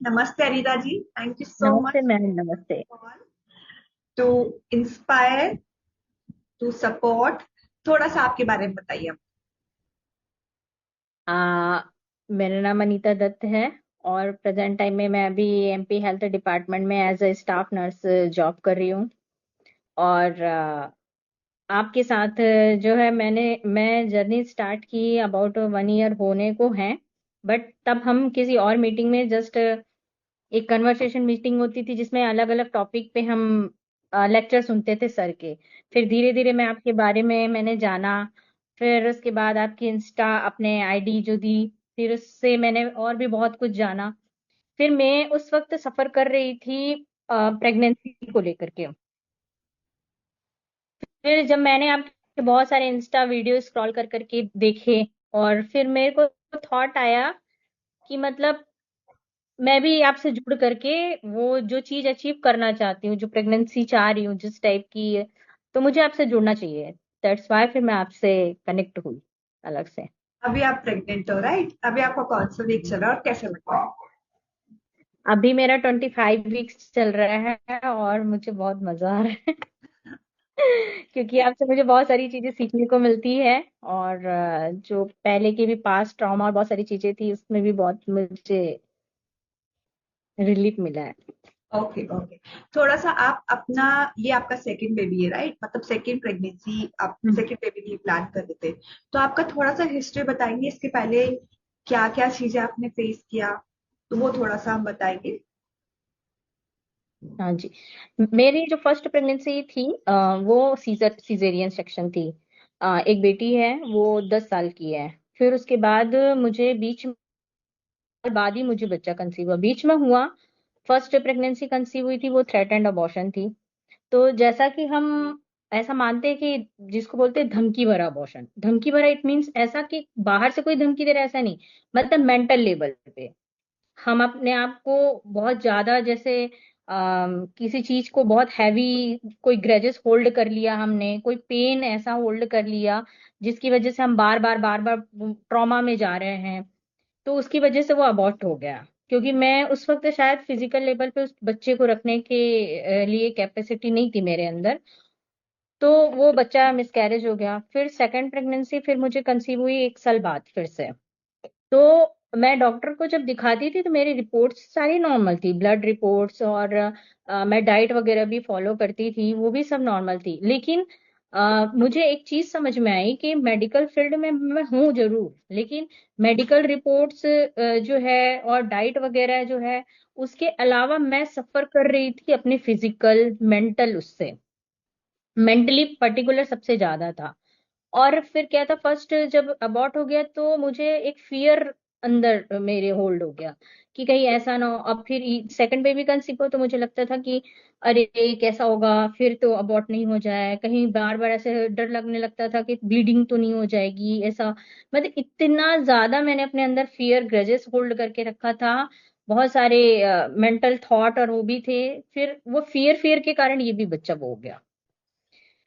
नमस्ते Anita ji, thank you so नमस्ते much ma'am, नमस्ते। To inspire to support. थोड़ा सा आपके बारे में बताइए हम। आ, मेरा नाम अनीता दत्त है और प्रेजेंट टाइम में मैं अभी एमपी हेल्थ डिपार्टमेंट में as a staff nurse job कर रही हूँ। और आपके साथ जो है मैं जर्नी स्टार्ट की अबाउट 1 ईयर होने को है। बट तब हम किसी और मीटिंग में जस्ट एक कन्वर्सेशन मीटिंग होती थी जिसमें अलग अलग टॉपिक पे हम लेक्चर सुनते थे सर के। फिर धीरे धीरे मैं आपके बारे में मैंने जाना। फिर उसके बाद आपकी इंस्टा अपने आईडी जो दी, फिर उससे मैंने और भी बहुत कुछ जाना। फिर मैं उस वक्त सफर कर रही थी प्रेगनेंसी को लेकर के। फिर जब मैंने आपके बहुत सारे इंस्टा वीडियो स्क्रॉल कर करके देखे, और फिर मेरे को थॉट आया कि मतलब मैं भी आपसे जुड़ करके वो जो चीज अचीव करना चाहती हूँ, जो प्रेगनेंसी चाह रही हूँ जिस टाइप की है, तो मुझे आपसे जुड़ना चाहिए। दैट्स वाई फिर मैं आपसे कनेक्ट हुई अलग से। अभी आप प्रेग्नेंट हो, राइट? अभी आपका कौन सा वीक चल रहा है और कैसे लग रहा है? अभी मेरा 25 वीक्स चल रहा है और मुझे बहुत मजा आ रहा है क्योंकि आपसे मुझे बहुत सारी चीजें सीखने को मिलती है। और जो पहले की भी पास्ट ट्रॉमा और बहुत सारी चीजें थी उसमें भी बहुत मुझे रिलीफ मिला है। Okay okay. थोड़ा सा आप अपना, ये आपका सेकंड बेबी है, राइट? मतलब सेकंड प्रेगनेंसी, आप हम्म। सेकंड बेबी के लिए प्लान कर रहे थे। तो आपका थोड़ा सा हिस्ट्री बताएंगे, इसके पहले क्या क्या चीजें आपने फेस किया, तो वो थोड़ा सा हम बताएंगे। हाँ जी। मेरी जो फर्स्ट प्रेगनेंसी थी वो सीजेरियन सेक्शन थी। एक बेटी है, वो 10 साल की है। फिर उसके बाद मुझे बीच में, बाद ही मुझे बच्चा कंसीव हुआ, बीच में हुआ। फर्स्ट प्रेगनेंसी कंसीव हुई थी वो थ्रेट एंड अबॉर्शन थी। तो जैसा कि हम ऐसा मानते हैं कि जिसको बोलते हैं धमकी भरा अबॉर्शन, धमकी भरा इट मीन्स ऐसा कि बाहर से कोई धमकी दे रहा है ऐसा नहीं, मतलब मेंटल लेवल पे हम अपने आप को बहुत ज्यादा जैसे किसी चीज को बहुत हैवी, कोई ग्रजेस होल्ड कर लिया हमने, कोई पेन ऐसा होल्ड कर लिया जिसकी वजह से हम बार बार ट्रॉमा में जा रहे हैं। तो उसकी वजह से वो अबॉर्ट हो गया, क्योंकि मैं उस वक्त शायद फिजिकल लेवल पे उस बच्चे को रखने के लिए कैपेसिटी नहीं थी मेरे अंदर। तो वो बच्चा मिसकैरेज हो गया। फिर सेकंड प्रेगनेंसी फिर मुझे कंसीव हुई 1 साल बाद फिर से। तो मैं डॉक्टर को जब दिखाती थी तो मेरी रिपोर्ट्स सारी नॉर्मल थी, ब्लड रिपोर्ट्स, और मैं डाइट वगैरह भी फॉलो करती थी, वो भी सब नॉर्मल थी। लेकिन मुझे एक चीज समझ में आई कि मेडिकल फील्ड में मैं हूँ जरूर, लेकिन मेडिकल रिपोर्ट्स जो है और डाइट वगैरह जो है, उसके अलावा मैं सफर कर रही थी अपने फिजिकल मेंटल उससे। मेंटली पर्टिकुलर सबसे ज्यादा था। और फिर क्या था, फर्स्ट जब अबॉर्ट हो गया तो मुझे एक फियर अंदर मेरे होल्ड हो गया कि कहीं ऐसा ना हो। अब फिर सेकंड बेबी कंसीव हो तो मुझे लगता था कि अरे कैसा होगा, फिर तो अबॉर्ट नहीं हो जाए, कहीं बार बार ऐसे डर लगने लगता था कि ब्लीडिंग तो नहीं हो जाएगी ऐसा। मतलब इतना ज्यादा मैंने अपने अंदर फियर ग्रजेस होल्ड करके रखा था। बहुत सारे मेंटल थॉट और वो भी थे। फिर वो फियर फियर के कारण ये भी बच्चा वो हो गया।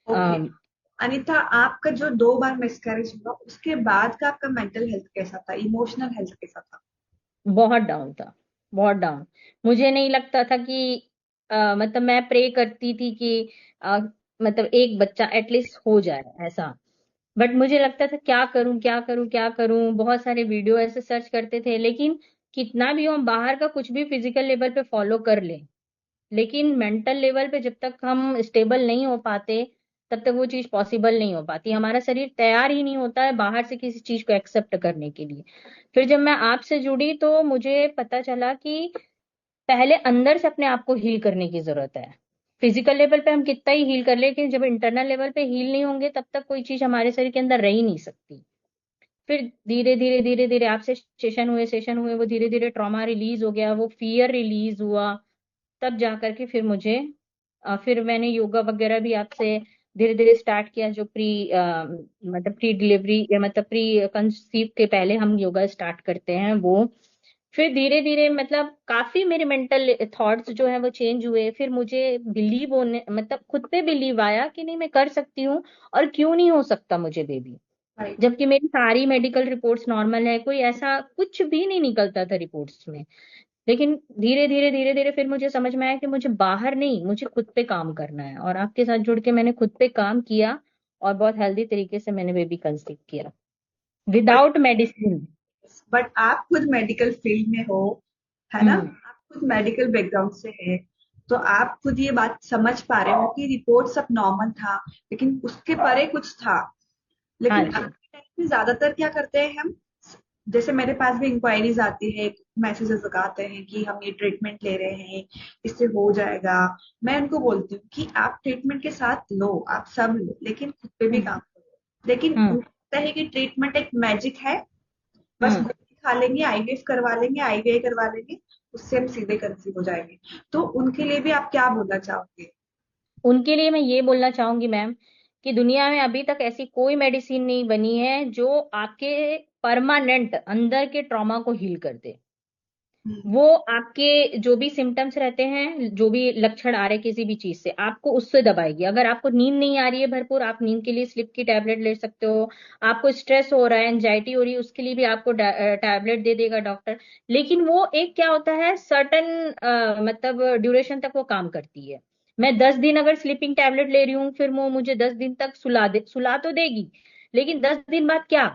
ओके। अनीता, आपका जो 2 बार मिसकैरेज हुआ, उसके बाद का आपका मेंटल हेल्थ कैसा था, इमोशनल हेल्थ कैसा था? बहुत डाउन था, बहुत डाउन। मुझे नहीं लगता था कि मतलब मैं प्रे करती थी कि अ, मतलब एक बच्चा एटलीस्ट हो जाए ऐसा। बट मुझे लगता था क्या करूं क्या करूं क्या करूं, बहुत सारे वीडियो ऐसे सर्च करते थे। लेकिन कितना भी हम बाहर का कुछ भी फिजिकल लेवल पे फॉलो कर लें, लेकिन मेंटल लेवल पे जब तक हम स्टेबल नहीं हो पाते तब तक वो चीज पॉसिबल नहीं हो पाती। हमारा शरीर तैयार ही नहीं होता है बाहर से किसी चीज को एक्सेप्ट करने के लिए। फिर जब मैं आपसे जुड़ी तो मुझे पता चला कि पहले अंदर से अपने आप को हील करने की जरूरत है। फिजिकल लेवल पे हम कितना ही हील कर ले, लेकिन जब इंटरनल लेवल पे हील नहीं होंगे तब तक कोई चीज हमारे शरीर के अंदर रह ही नहीं सकती। फिर धीरे धीरे आपसे सेशन हुए, वो धीरे धीरे ट्रॉमा रिलीज हो गया, वो फियर रिलीज हुआ। तब जा करके फिर मुझे फिर मैंने योगा वगैरह भी आपसे धीरे धीरे स्टार्ट किया। जो मतलब प्री डिलीवरी या मतलब प्री कंसीव के पहले हम योगा स्टार्ट करते हैं वो। फिर धीरे धीरे मतलब काफी मेरे मेंटल थॉट्स जो है वो चेंज हुए। फिर मुझे बिलीव होने, मतलब खुद पे बिलीव आया कि नहीं मैं कर सकती हूँ, और क्यों नहीं हो सकता मुझे बेबी। राइट। जबकि मेरी सारी मेडिकल रिपोर्ट्स नॉर्मल है, कोई ऐसा कुछ भी नहीं निकलता था रिपोर्ट्स में। लेकिन धीरे धीरे धीरे धीरे फिर मुझे समझ में आया कि मुझे बाहर नहीं, मुझे खुद पे काम करना है, और आपके साथ जुड़ के मैंने खुद पे काम किया, और बहुत हेल्दी तरीके से मैंने बेबी कंसीव किया बट विदाउट मेडिसिन। बट आप खुद मेडिकल फील्ड में हो, है ना? हम्म। आप खुद मेडिकल बैकग्राउंड से है, तो आप खुद ये बात समझ पा रहे हो कि रिपोर्ट सब नॉर्मल था, लेकिन उसके परे कुछ था। हाँ लेकिन अब जी। के टाइम में ज्यादातर क्या करते हैं हम, जैसे मेरे पास भी इंक्वायरीज आती है, मैसेजेस आते हैं कि हम ये ट्रीटमेंट ले रहे हैं, इससे हो जाएगा। मैं उनको बोलती हूँ कि आप ट्रीटमेंट के साथ लो, आप सब लो, लेकिन खुद पे भी हम्म। काम करो। लेकिन हम्म। उनको लगता है कि ट्रीटमेंट एक मैजिक है, बस हम्म। गोली खा लेंगे, आईवीएफ करवा लेंगे, आईवीआई करवा लेंगे, उससे हम सीधे कंसीव हो जाएंगे। तो उनके लिए भी आप क्या बोलना चाहोगे? उनके लिए मैं ये बोलना चाहूंगी मैम, कि दुनिया में अभी तक ऐसी कोई मेडिसिन नहीं बनी है जो आपके परमानेंट अंदर के ट्रॉमा को हील कर दे। हम्म, वो आपके जो भी सिम्टम्स रहते हैं, जो भी लक्षण आ रहे हैं किसी भी चीज से, आपको उससे दबाएगी। अगर आपको नींद नहीं आ रही है भरपूर, आप नींद के लिए स्लिप की टैबलेट ले सकते हो। आपको स्ट्रेस हो रहा है, एंजाइटी हो रही है, उसके लिए भी आपको टैबलेट दे देगा डॉक्टर। लेकिन वो एक क्या होता है, सर्टन मतलब ड्यूरेशन तक वो काम करती है। मैं 10 दिन अगर स्लीपिंग टैबलेट ले रही हूँ, फिर वो मुझे 10 दिन तक सुला तो देगी, लेकिन 10 दिन बाद क्या,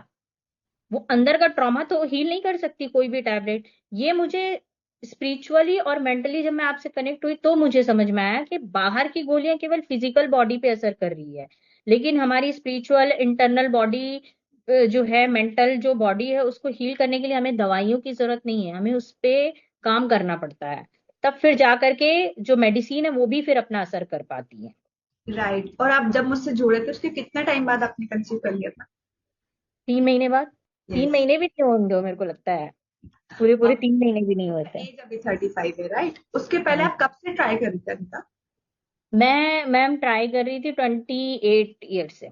वो अंदर का ट्रॉमा तो हील नहीं कर सकती कोई भी टैबलेट। ये मुझे स्पिरिचुअली और मेंटली जब मैं आपसे कनेक्ट हुई तो मुझे समझ में आया कि बाहर की गोलियां केवल फिजिकल बॉडी पे असर कर रही है, लेकिन हमारी स्पिरिचुअल इंटरनल बॉडी जो है, मेंटल जो बॉडी है, उसको हील करने के लिए हमें दवाइयों की जरूरत नहीं है, हमें उस पे काम करना पड़ता है। तब फिर जा करके जो मेडिसिन है वो भी फिर अपना असर कर पाती है। राइट। और आप जब मुझसे जुड़े थे उसके कितना टाइम बाद आपने कंसीव कर लिया था? 3 महीने बाद। तीन यस। महीने भी नहीं होंगे मेरे को लगता है, पूरे पूरे अब 3 महीने भी नहीं होते। एज अभी 35 है, राइट? उसके पहले हाँ, आप कब से ट्राई कर रही थी अनीता? मैं मैम ट्राई कर रही थी 28 ईयर से।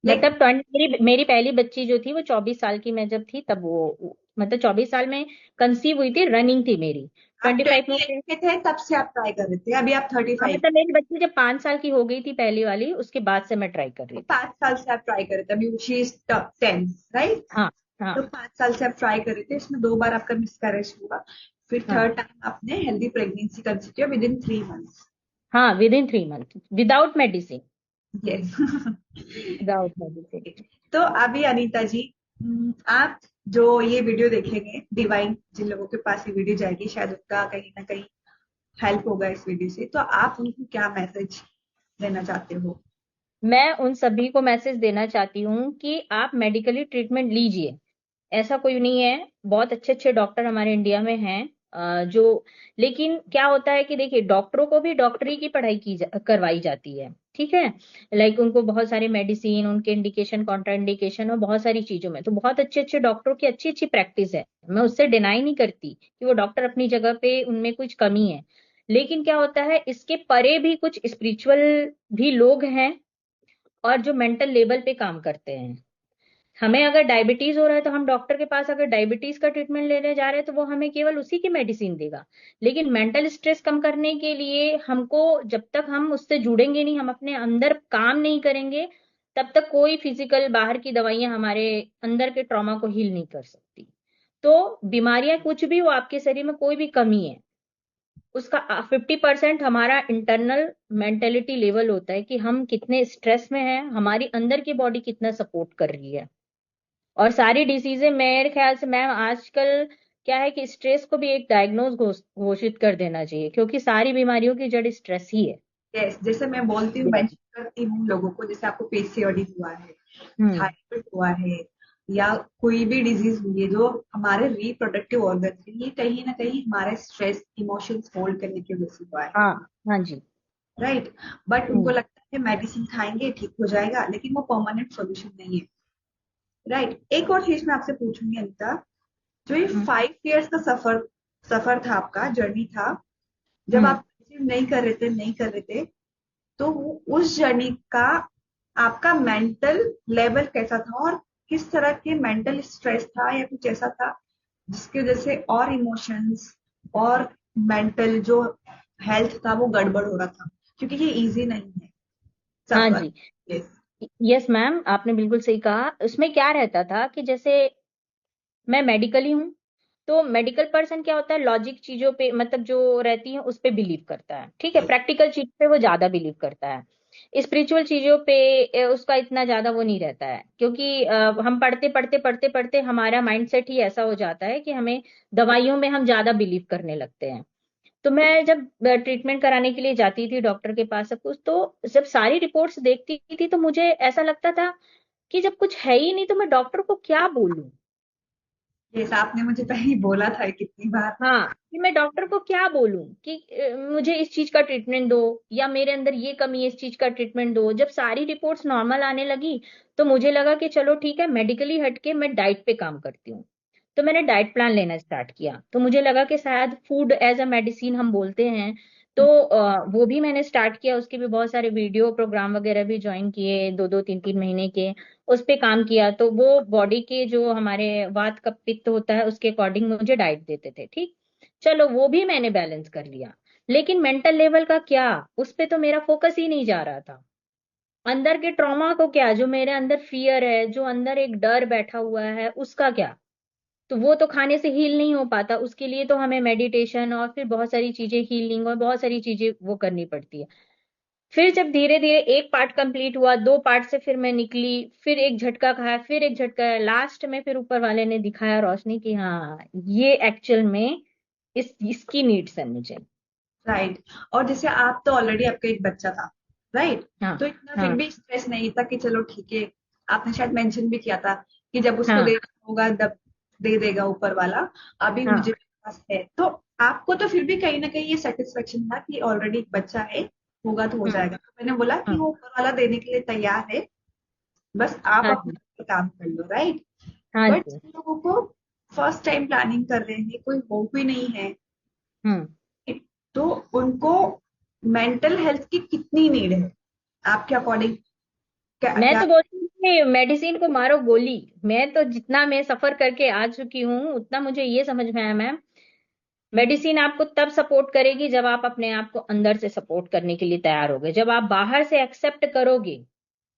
लाइक मतलब 20, मेरी पहली बच्ची जो थी वो 24 साल की मैं जब थी, तब वो मतलब 24 साल में कंसीव हुई थी, रनिंग थी मेरी। आप 25 में 28 के थे तब से आप ट्राई कर रहे थे, अभी आप थर्टी हाँ, फाइव मतलब मेरी बच्ची जब 5 साल की हो गई थी पहली वाली, उसके बाद से मैं ट्राई कर रही थी। 5 साल से आप ट्राई कर रहे थे, अभी शी इज 10, राइट? हाँ। हाँ। तो 5 साल से आप ट्राई कर रहे थे, इसमें 2 बार आपका मिसकैरेज हुआ, फिर हाँ। थर्ड टाइम आपने हेल्दी प्रेगनेंसी कंसीव किया विद इन 3 मंथ्स। हाँ, with in 3 month, without medicine. Yes. Without medicine. तो अभी अनीता जी, आप जो ये वीडियो देखेंगे, डिवाइन जिन लोगों के पास ये वीडियो जाएगी, शायद उनका कहीं ना कहीं हेल्प होगा इस वीडियो से, तो आप उनको क्या मैसेज देना चाहते हो? मैं उन सभी को मैसेज देना चाहती हूँ कि आप मेडिकली ट्रीटमेंट लीजिए। ऐसा कोई नहीं है, बहुत अच्छे अच्छे डॉक्टर हमारे इंडिया में हैं, जो, लेकिन क्या होता है कि देखिए, डॉक्टरों को भी डॉक्टरी की पढ़ाई करवाई जाती है, ठीक है। लाइक उनको बहुत सारी मेडिसिन, उनके इंडिकेशन, कॉन्ट्रा इंडिकेशन, और बहुत सारी चीजों में तो बहुत अच्छे अच्छे डॉक्टरों की अच्छी अच्छी प्रैक्टिस है, मैं उससे डिनाई नहीं करती कि वो डॉक्टर अपनी जगह पे उनमें कुछ कमी है। लेकिन क्या होता है, इसके परे भी कुछ स्पिरिचुअल भी लोग हैं, और जो मेंटल लेवल पे काम करते हैं। हमें अगर डायबिटीज हो रहा है तो हम डॉक्टर के पास अगर डायबिटीज का ट्रीटमेंट लेने जा रहे हैं तो वो हमें केवल उसी की मेडिसिन देगा। लेकिन मेंटल स्ट्रेस कम करने के लिए हमको, जब तक हम उससे जुड़ेंगे नहीं, हम अपने अंदर काम नहीं करेंगे, तब तक कोई फिजिकल बाहर की दवाइयां हमारे अंदर के ट्रॉमा को हील नहीं कर सकती। तो बीमारियां कुछ भी हो, आपके शरीर में कोई भी कमी है, उसका 50% हमारा इंटरनल मेंटेलिटी लेवल होता है, कि हम कितने स्ट्रेस में हैं, हमारी अंदर की बॉडी कितना सपोर्ट कर रही है। और सारी डिसीजें मेरे ख्याल से मैम आजकल क्या है कि स्ट्रेस को भी एक डायग्नोज घोषित कर देना चाहिए, क्योंकि सारी बीमारियों की जड़ स्ट्रेस ही है। यस, जैसे मैं बोलती हूँ, Yes. मेंशन करती हूँ लोगों को, जैसे आपको पीसीओडी हुआ है, हम्म। थायराइड हुआ है, या कोई भी डिजीज हुई है जो हमारे रिप्रोडक्टिव ऑर्गन है, ये कहीं ना कहीं हमारे स्ट्रेस इमोशंस होल्ड करने की वजह से हुआ है, हाँ। हाँ जी। राइट? बट उनको हम्म। लगता है मेडिसिन खाएंगे ठीक हो जाएगा, लेकिन वो परमानेंट सॉल्यूशन नहीं है, राइट? एक और चीज मैं आपसे पूछूंगी अनिता, जो ये हम्म। 5 इयर्स का सफर सफर था, आपका जर्नी था, जब हम्म। आप कंसीव नहीं कर रहे थे, तो उस जर्नी का आपका मेंटल लेवल कैसा था, और किस तरह के मेंटल स्ट्रेस था, या कुछ ऐसा था जिसकी वजह से और इमोशंस और मेंटल जो हेल्थ था वो गड़बड़ हो रहा था, क्योंकि ये इजी नहीं है हाँ सफर। जी। यस। यस मैम, आपने बिल्कुल सही कहा। उसमें क्या रहता था कि जैसे मैं मेडिकली हूँ, तो मेडिकल पर्सन क्या होता है, लॉजिक चीजों पे मतलब जो रहती है उस पे बिलीव करता है, ठीक है, प्रैक्टिकल चीज पे वो ज्यादा बिलीव करता है। स्पिरिचुअल चीजों पे उसका इतना ज्यादा वो नहीं रहता है, क्योंकि हम पढ़ते पढ़ते पढ़ते पढ़ते हमारा माइंडसेट ही ऐसा हो जाता है कि हमें दवाइयों में हम ज्यादा बिलीव करने लगते हैं। तो मैं जब ट्रीटमेंट कराने के लिए जाती थी डॉक्टर के पास सब कुछ, तो जब सारी रिपोर्ट्स देखती थी तो मुझे ऐसा लगता था कि जब कुछ है ही नहीं तो मैं डॉक्टर को क्या बोलूं। जैसा आपने मुझे पहले बोला था कितनी बार। हाँ, कि मैं डॉक्टर को क्या बोलूं कि मुझे इस चीज का ट्रीटमेंट दो, या मेरे अंदर ये कमी है इस चीज का ट्रीटमेंट दो। जब सारी रिपोर्ट्स नॉर्मल आने लगी तो मुझे लगा कि चलो ठीक है, मेडिकली हटके मैं डाइट पे काम करती हूँ। तो मैंने डाइट प्लान लेना स्टार्ट किया, तो मुझे लगा कि शायद फूड एज अ मेडिसिन हम बोलते हैं, तो वो भी मैंने स्टार्ट किया। उसके भी बहुत सारे वीडियो प्रोग्राम वगैरह भी ज्वाइन किए, 2 2 3 3 महीने के उस पे काम किया। तो वो बॉडी के जो हमारे वात का पित्त होता है उसके अकॉर्डिंग मुझे डाइट देते थे, ठीक। चलो वो भी मैंने बैलेंस कर लिया। लेकिन मेंटल लेवल का क्या, उस पे तो मेरा फोकस ही नहीं जा रहा था। अंदर के ट्रॉमा को क्या, जो मेरे अंदर फियर है, जो अंदर एक डर बैठा हुआ है, उसका क्या। तो वो तो खाने से हील नहीं हो पाता, उसके लिए तो हमें मेडिटेशन और फिर बहुत सारी चीजें, हीलिंग और बहुत सारी चीजें वो करनी पड़ती है। फिर जब धीरे धीरे एक पार्ट कंप्लीट हुआ, 2 पार्ट से फिर मैं निकली, फिर एक झटका खाया, फिर एक झटका आया, लास्ट में फिर ऊपर वाले ने दिखाया रोशनी की हाँ ये एक्चुअल में इसकी नीड्स है मुझे। राइट। और जैसे आप तो ऑलरेडी आपका एक बच्चा था, राइट। हाँ तो इतना फिर हाँ भी स्ट्रेस नहीं था कि चलो ठीक है। आपने शायद मेंशन भी किया था कि जब उसको हाँ देना होगा तब दे देगा ऊपर वाला। अभी हाँ मुझे मेरे पास है तो आपको तो फिर भी कहीं ना कहीं ये सेटिस्फेक्शन था कि ऑलरेडी एक बच्चा है, होगा तो हो हाँ जाएगा। तो मैंने बोला कि हाँ वो ऊपर वाला देने के लिए तैयार है, बस आप हाँ जी अपना काम कर लो, राइट। हाँ बट जी। जिन लोगों को फर्स्ट टाइम प्लानिंग कर रहे हैं, कोई होप ही नहीं है, हम्म। तो उनको मेंटल हेल्थ की कितनी नीड है आपके अकॉर्डिंग? क्या मैं क्या? तो बोलती हूँ कि मेडिसिन को मारो गोली। मैं तो जितना मैं सफर करके आ चुकी हूँ उतना मुझे ये समझ में आया मैम, मेडिसिन आपको तब सपोर्ट करेगी जब आप अपने आप को अंदर से सपोर्ट करने के लिए तैयार होगे, जब आप बाहर से एक्सेप्ट करोगे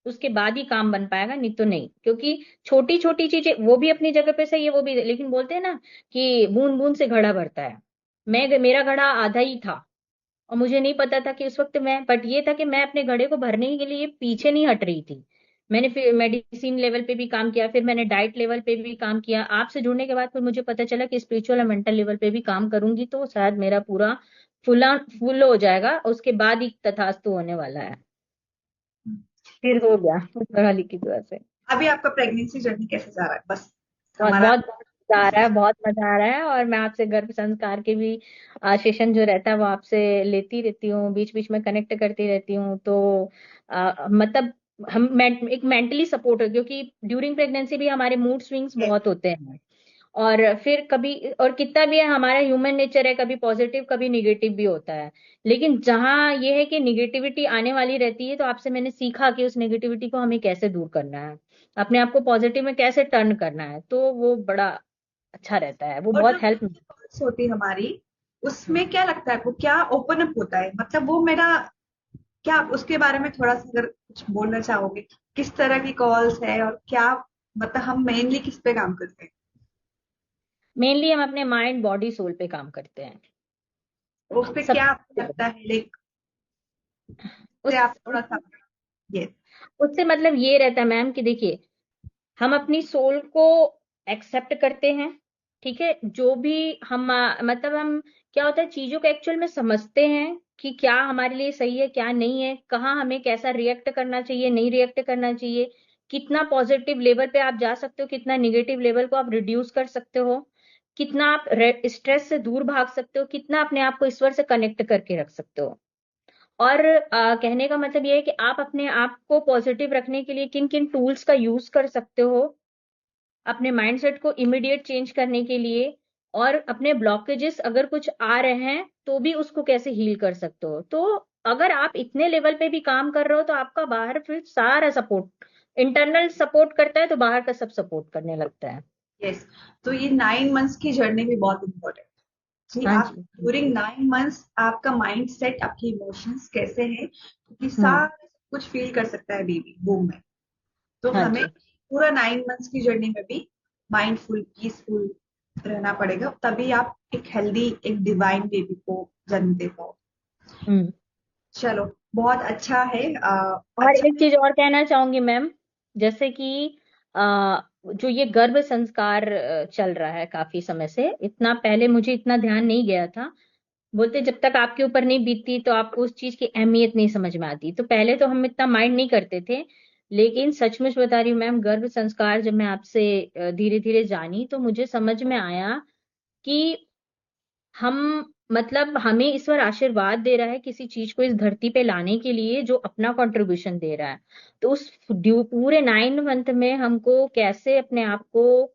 उसके बाद ही काम बन पाएगा, नहीं तो नहीं। क्योंकि छोटी छोटी चीजें वो भी अपनी जगह पे सही है, वो भी, लेकिन बोलते हैं ना कि बूंद बूंद से घड़ा भरता है। मैं मेरा घड़ा आधा ही था और मुझे नहीं पता था कि उस वक्त मैं, बट ये था कि मैं अपने घड़े को भरने के लिए पीछे नहीं हट रही थी। मैंने फिर मेडिसिन लेवल पे भी काम किया, फिर मैंने डाइट लेवल पे भी काम किया। आपसे जुड़ने के बाद फिर मुझे पता चला कि स्पिरिचुअल और मेंटल लेवल पे भी काम करूंगी तो शायद मेरा पूरा फुला फुल हो जाएगा, उसके बाद ही तथास्तु होने वाला है। फिर हो गया ऊपर वाली की दुआ से। अभी आपका प्रेगनेंसी जर्नी कैसे जा रहा है, बस बहुत हमारा। बहुत बहुत मजा आ रहा है, बहुत मजा आ रहा है। और मैं आपसे गर्भ संस्कार के भी सेशन जो रहता है वो आपसे लेती रहती हूँ, बीच बीच में कनेक्ट करती रहती हूँ। तो मतलब हम एक मेंटली सपोर्ट है, क्योंकि ड्यूरिंग प्रेगनेंसी भी हमारे मूड स्विंग्स बहुत होते हैं। और फिर कभी, और कितना भी है हमारा ह्यूमन नेचर है, कभी पॉजिटिव कभी निगेटिव भी होता है। लेकिन जहाँ ये है कि निगेटिविटी आने वाली रहती है, तो आपसे मैंने सीखा कि उस नेगेटिविटी को हमें कैसे दूर करना है, अपने आप को पॉजिटिव में कैसे टर्न करना है, तो वो बड़ा अच्छा रहता है, वो और जो बहुत हेल्प। थॉट्स होती है हमारी, उसमें क्या लगता है आपको, क्या ओपन अप होता है? मतलब वो मेरा, क्या आप उसके बारे में थोड़ा सा अगर कुछ बोलना चाहोगे, किस तरह की कॉल्स है और क्या, मतलब हम मेनली किस पे काम करते हैं? मेनली हम अपने माइंड बॉडी सोल पे काम करते हैं। और उस पे सब क्या आपको लगता है, लाइक से उस आप थोड़ा सा, ये। उससे मतलब ये रहता है मैम कि देखिए, हम अपनी सोल को एक्सेप्ट करते हैं, ठीक है। जो भी हम मतलब हम, क्या होता है, चीजों को एक्चुअल में समझते हैं कि क्या हमारे लिए सही है क्या नहीं है, कहाँ हमें कैसा रिएक्ट करना चाहिए नहीं रिएक्ट करना चाहिए, कितना पॉजिटिव लेवल पे आप जा सकते हो, कितना निगेटिव लेवल को आप रिड्यूस कर सकते हो, कितना आप स्ट्रेस से दूर भाग सकते हो, कितना अपने आप को ईश्वर से कनेक्ट करके रख सकते हो। और कहने का मतलब ये है कि आप अपने आप को पॉजिटिव रखने के लिए किन किन टूल्स का यूज कर सकते हो, अपने माइंडसेट को इमीडिएट चेंज करने के लिए, और अपने ब्लॉकेजेस अगर कुछ आ रहे हैं तो भी उसको कैसे हील कर सकते हो। तो अगर आप इतने लेवल पे भी काम कर रहे हो तो आपका बाहर फिर सारा सपोर्ट, इंटरनल सपोर्ट करता है तो बाहर का सब सपोर्ट करने लगता है। यस। तो ये 9 मंथ्स की जर्नी भी बहुत इंपॉर्टेंट है जी। हाँ आप जी ड्यूरिंग बिल्कुल। 9 मंथ्स आपका माइंड सेट, आपके इमोशंस कैसे हैं, क्योंकि हम्म। सारा कुछ फील कर सकता है बेबी बूम में। तो हाँ हमें जी। पूरा 9 मंथ्स की जर्नी में भी माइंडफुल, पीसफुल, रहना पड़ेगा, तभी आप एक हेल्दी, एक डिवाइन बेबी को जन्म दे पाओ। हम्म। चलो, बहुत अच्छा है। और अच्छा एक चीज और कहना चाहूंगी मैम, जैसे कि जो ये गर्भ संस्कार चल रहा है काफी समय से, इतना पहले मुझे इतना ध्यान नहीं गया था। बोलते जब तक आपके ऊपर नहीं बीतती तो आपको उस चीज की अहमियत नहीं समझ में आती, तो पहले तो हम इतना माइंड नहीं करते थे। लेकिन सचमुच बता रही हूँ मैम, गर्भ संस्कार जब मैं आपसे धीरे धीरे जानी तो मुझे समझ में आया कि हम मतलब हमें ईश्वर आशीर्वाद दे रहा है किसी चीज को इस धरती पे लाने के लिए, जो अपना कंट्रीब्यूशन दे रहा है। तो उस पूरे 9 मंथ में हमको कैसे अपने आप को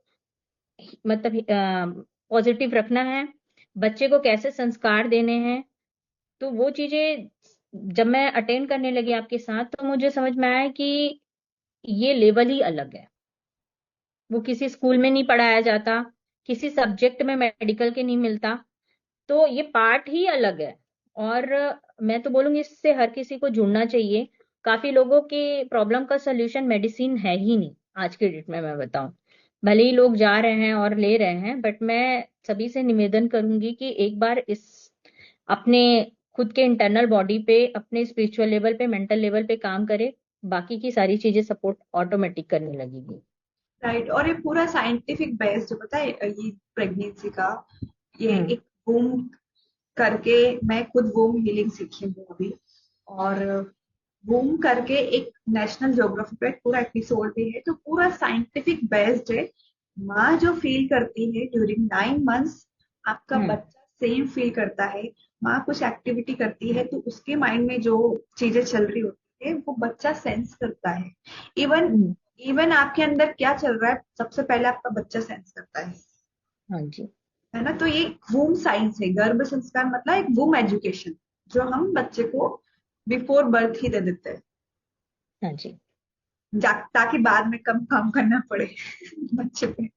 मतलब पॉजिटिव रखना है, बच्चे को कैसे संस्कार देने हैं, तो वो चीजें जब मैं अटेंड करने लगी आपके साथ तो मुझे समझ में आया कि ये लेवल ही अलग है। वो किसी स्कूल में नहीं पढ़ाया जाता, किसी सब्जेक्ट में मेडिकल के नहीं मिलता, तो ये पार्ट ही अलग है। और मैं तो बोलूंगी इससे हर किसी को जुड़ना चाहिए। काफी लोगों की प्रॉब्लम का सलूशन मेडिसिन है ही नहीं आज के डेट में, मैं बताऊं। भले ही लोग जा रहे हैं और ले रहे हैं, बट मैं सभी से निवेदन करूंगी कि एक बार इस अपने खुद के इंटरनल बॉडी पे, अपने स्पिरिचुअल लेवल पे, मेंटल लेवल पे काम करे, बाकी की सारी चीजें सपोर्ट ऑटोमेटिक करने लगेगी। राइट। और ये पूरा साइंटिफिक बेस्ड, पता है ये प्रेगनेंसी का, ये हम्म। एक वूम करके, मैं खुद वूम हीलिंग सीखी हूँ अभी। और वूम करके एक नेशनल ज्योग्राफी पे पूरा एपिसोड भी है, तो पूरा साइंटिफिक बेस्ड है। माँ जो फील करती है ड्यूरिंग 9 मंथ्स, आपका हम्म। बच्चा सेम फील करता है। माँ कुछ एक्टिविटी करती है तो उसके माइंड में जो चीजें चल रही होती है वो बच्चा सेंस करता है। इवन हम्म। इवन आपके अंदर क्या चल रहा है सबसे पहले आपका बच्चा सेंस करता हाँ जी। है ना। तो ये वूम साइंस है, गर्भ संस्कार मतलब एक वूम एजुकेशन, जो हम बच्चे को बिफोर बर्थ ही दे देते हैं, हाँ जी। ताकि बाद में कम काम करना पड़े बच्चे पे।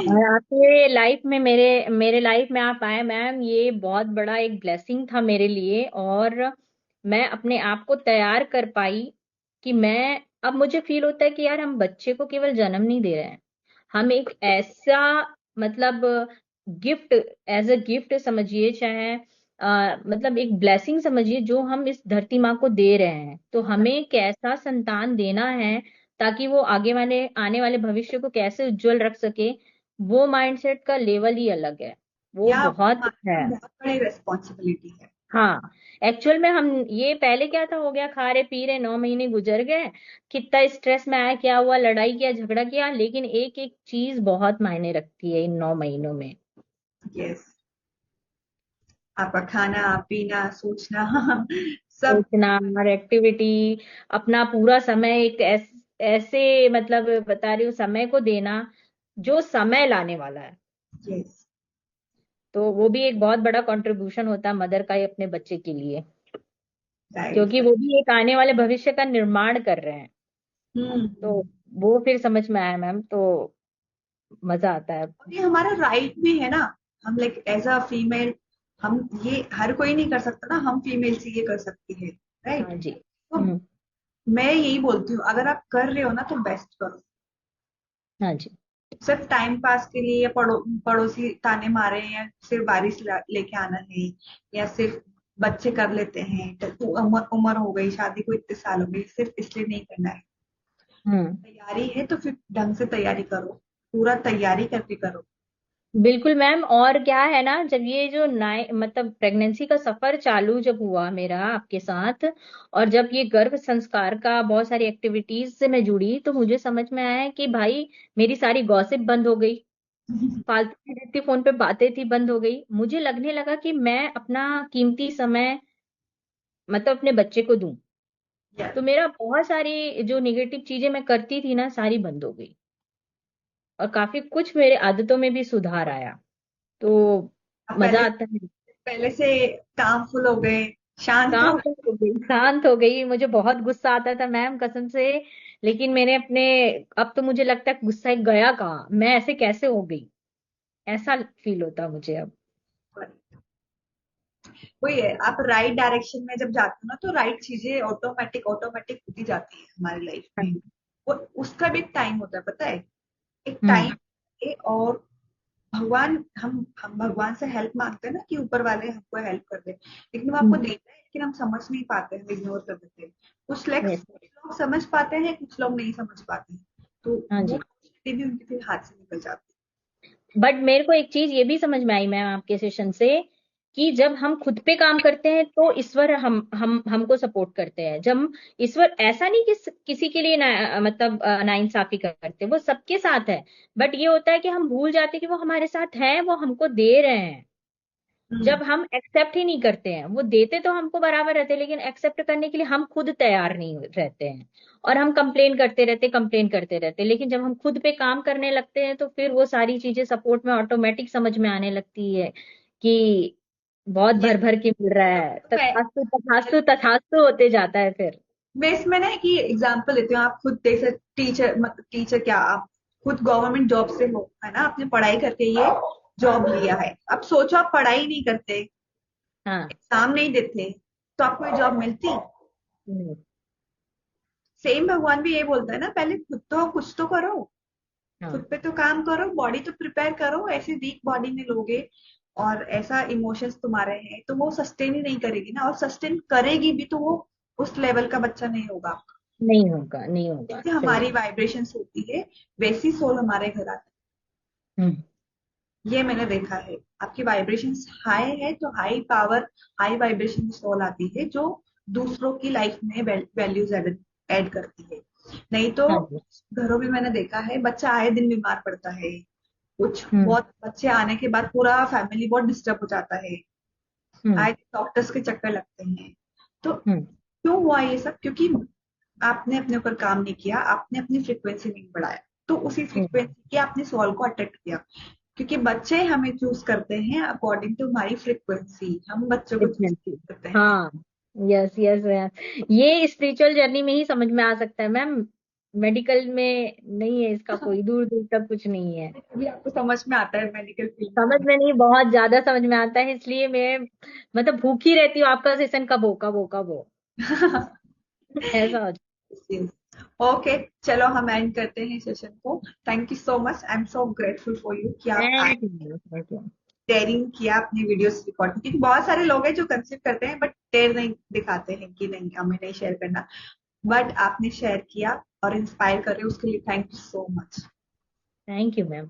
और आपके लाइफ में, मेरे मेरे लाइफ में आप आए मैम, ये बहुत बड़ा एक ब्लेसिंग था मेरे लिए। और मैं अपने आप को तैयार कर पाई कि मैं, अब मुझे फील होता है कि यार हम बच्चे को केवल जन्म नहीं दे रहे हैं, हम एक ऐसा मतलब गिफ्ट, एज अ गिफ्ट समझिए, चाहे मतलब एक ब्लेसिंग समझिए, जो हम इस धरती माँ को दे रहे हैं। तो हमें कैसा संतान देना है ताकि वो आगे वाले आने वाले भविष्य को कैसे उज्जवल रख सके, वो माइंडसेट का लेवल ही अलग है। वो या बहुत हमारे है। पे बहुत बड़ी रेस्पॉन्सिबिलिटी है। हाँ। एक्चुअल में हम ये पहले क्या था, हो गया खा रहे पी रहे, 9 महीने गुजर गए, कितना स्ट्रेस में आया, क्या हुआ, लड़ाई किया, झगड़ा किया, लेकिन एक एक चीज बहुत मायने रखती है इन 9 महीनों में। यस। आपका खाना पीना सोचना सब। सोचना और एक्टिविटी, अपना पूरा समय एक ऐसे मतलब बता रही हूँ समय को देना जो समय लाने वाला है। यस। तो वो भी एक बहुत बड़ा कंट्रीब्यूशन होता है मदर का ही अपने बच्चे के लिए, राइट। क्योंकि वो भी एक आने वाले भविष्य का निर्माण कर रहे हैं। तो हम्म। वो फिर समझ में आया मैम, तो मजा आता है। और ये हमारा राइट भी है ना। हम लाइक एज अ फीमेल, हम ये हर कोई नहीं कर सकता ना, हम फीमेल से ये कर सकती है। राइट। हाँ जी। तो हम्म। मैं यही बोलती हूँ, अगर आप कर रहे हो ना तो बेस्ट करो। हाँ जी। सिर्फ टाइम पास के लिए, या पड़ोसी ताने मारे, या सिर्फ बारिश लेके आना है, या सिर्फ बच्चे कर लेते हैं तो उम्र हो गई, शादी को इतने साल हो गए, सिर्फ इसलिए नहीं करना है। हम्म। तैयारी है तो फिर ढंग से तैयारी करो, पूरा तैयारी करके करो। बिल्कुल मैम। और क्या है ना, जब ये जो मतलब प्रेगनेंसी का सफर चालू जब हुआ मेरा आपके साथ, और जब ये गर्भ संस्कार का बहुत सारी एक्टिविटीज से मैं जुड़ी, तो मुझे समझ में आया कि भाई मेरी सारी गॉसिप बंद हो गई, फालतू की जितनी फोन पे बातें थी बंद हो गई। मुझे लगने लगा कि मैं अपना कीमती समय मतलब अपने बच्चे को दूं। यस। तो मेरा बहुत सारी जो निगेटिव चीजें मैं करती थी ना, सारी बंद हो गई, और काफी कुछ मेरे आदतों में भी सुधार आया। तो अब मजा पहले आता है। पहले से कामफुल हो गए, शांत हो काम गए। तो हो गई, शांत हो गई। मुझे बहुत गुस्सा आता था मैम कसम से, लेकिन मैंने अपने, अब तो मुझे लगता है गुस्सा गया कहाँ, मैं ऐसे कैसे हो गई, ऐसा फील होता मुझे अब। वही है, आप राइट डायरेक्शन में जब जाते हो ना तो राइट चीजें ऑटोमेटिक ऑटोमेटिक होती जाती है हमारी लाइफ में। वो उसका भी एक टाइम होता है, पता है। एक हम्म। टाइम है। और भगवान, हम भगवान से हेल्प मांगते हैं ना कि ऊपर वाले हमको हेल्प कर दे, लेकिन वो आपको हम्म, देता है, लेकिन हम समझ नहीं पाते, हम इग्नोर कर देते हैं। yes, कुछ लोग समझ पाते हैं, कुछ लोग नहीं समझ पाते हैं, तो हाँ वो जी। अपॉर्चुनिटी भी उनके फिर हाथ से निकल जाती बट मेरे को एक चीज ये भी समझ में आई मैम आपके सेशन से, कि जब हम खुद पे काम करते हैं तो ईश्वर हम हमको सपोर्ट करते हैं। जब ईश्वर ऐसा नहीं कि किसी के लिए मतलब नाइंसाफी करते, वो सबके साथ है। बट ये होता है कि हम भूल जाते हैं कि वो हमारे साथ हैं, वो हमको दे रहे हैं। है। जब हम एक्सेप्ट ही नहीं करते हैं, वो देते तो हमको बराबर रहते हैं, लेकिन एक्सेप्ट करने के लिए हम खुद तैयार नहीं रहते हैं। और हम कंप्लेन करते रहते, लेकिन जब हम खुद पे काम करने लगते हैं तो फिर वो सारी चीजें सपोर्ट में ऑटोमेटिक समझ में आने लगती है कि बहुत ये भर भर के मिल रहा है, तो तथास्तु तथास्तु तथास्तु होते जाता है फिर। मैं इसमें ना कि एग्जांपल देती हूँ, आप खुद देख सकते, टीचर मतलब टीचर क्या, आप खुद गवर्नमेंट जॉब से हो, है ना, आपने पढ़ाई करके ये जॉब लिया है। अब सोचो आप पढ़ाई नहीं करते, हाँ। एग्जाम नहीं देते, तो आपको ये जॉब मिलती? हम्म, सेम भगवान भी ये बोलता है ना, पहले खुद तो कुछ तो करो, खुद हाँ, पे तो काम करो, बॉडी तो प्रिपेयर करो। ऐसी वीक बॉडी में लोगे और ऐसा इमोशंस तुम्हारे हैं, तो वो सस्टेन ही नहीं करेगी ना, और सस्टेन करेगी भी तो वो उस लेवल का बच्चा नहीं होगा। नहीं होगा, नहीं होगा, जैसे सही हमारी है। वाइब्रेशंस होती है, वैसी सोल हमारे घर आती हम्म, है। ये मैंने देखा है, आपकी वाइब्रेशंस हाई है तो हाई पावर, हाई वाइब्रेशन की सोल आती है, जो दूसरों की लाइफ में वैल्यूज ऐड करती है। नहीं तो हाँ जी। घरों में मैंने देखा है, बच्चा आए दिन बीमार पड़ता है, कुछ हम्म, बहुत बच्चे आने के बाद पूरा फैमिली बहुत डिस्टर्ब हो जाता है, हम्म, आए डॉक्टर्स के चक्कर लगते हैं। तो हम्म, क्यों हुआ ये सब? क्योंकि आपने अपने ऊपर काम नहीं किया, आपने अपनी फ्रीक्वेंसी नहीं बढ़ाया, तो उसी हम्म, फ्रीक्वेंसी के आपने सॉल को अट्रैक्ट किया। क्योंकि बच्चे हमें चूज करते हैं अकॉर्डिंग टू हमारी फ्रीक्वेंसी, हम बच्चों को चूज डिफरेंटली। करते हैं। हाँ, यस यस मैम, ये स्पिरिचुअल जर्नी में ही समझ में आ सकता है मैम। मेडिकल में नहीं है इसका, कोई दूर दूर तक कुछ नहीं है। अभी आपको समझ में आता है मेडिकल फील्ड समझ में। में नहीं, बहुत ज्यादा समझ में आता है, इसलिए मैं मतलब भूखी रहती हूँ आपका सेशन कब हो, कब हो, कब हो। ऐसा हो ओके, चलो हम एंड करते हैं सेशन को। Thank you so much, I am so grateful for you कि आप जाए। Thank you. डेयरिंग किया अपनी वीडियोस रिकॉर्ड, क्योंकि बहुत सारे लोग हैं जो कंसिडर करते हैं बट डेयर नहीं दिखाते हैं कि नहीं, हमें नहीं शेयर करना। बट आपने शेयर किया और इंस्पायर कर रहे हो, उसके लिए thank you so much. Thank you ma'am.